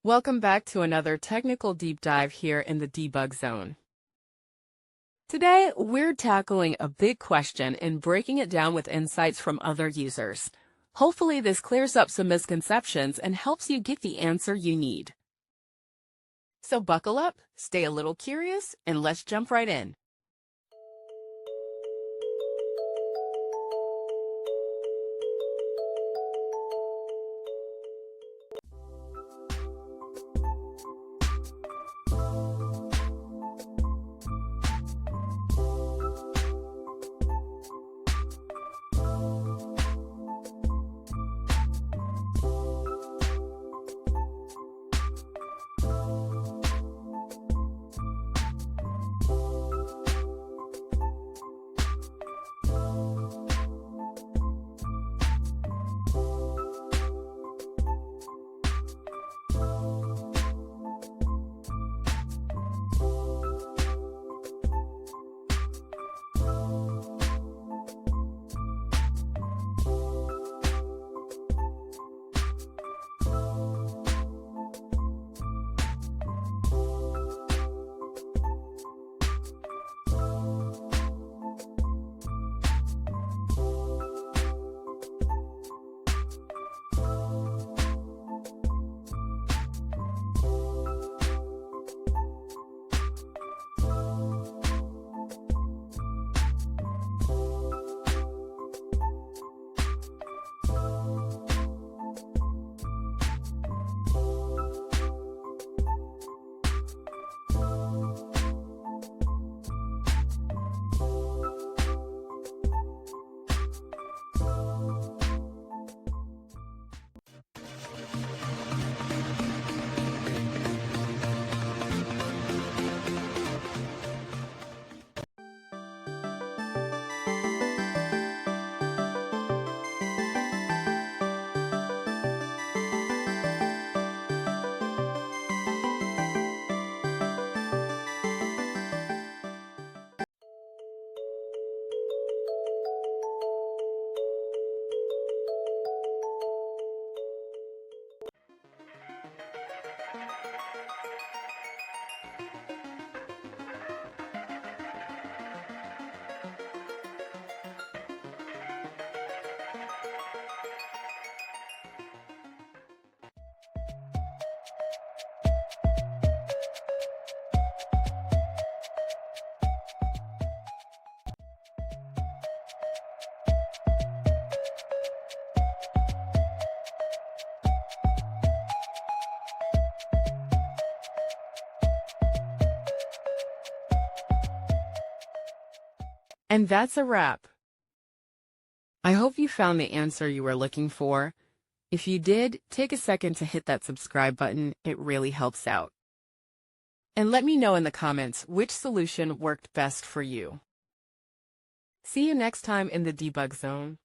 Welcome back to another technical deep dive here in the debug zone. Today, we're tackling a big question and breaking it down with insights from other users. Hopefully, this clears up some misconceptions and helps you get the answer you need. So buckle up, stay a little curious, and let's jump right in. And that's a wrap. I hope you found the answer you were looking for. If you did, take a second to hit that subscribe button. It really helps out. And let me know in the comments which solution worked best for you. See you next time in the debug zone.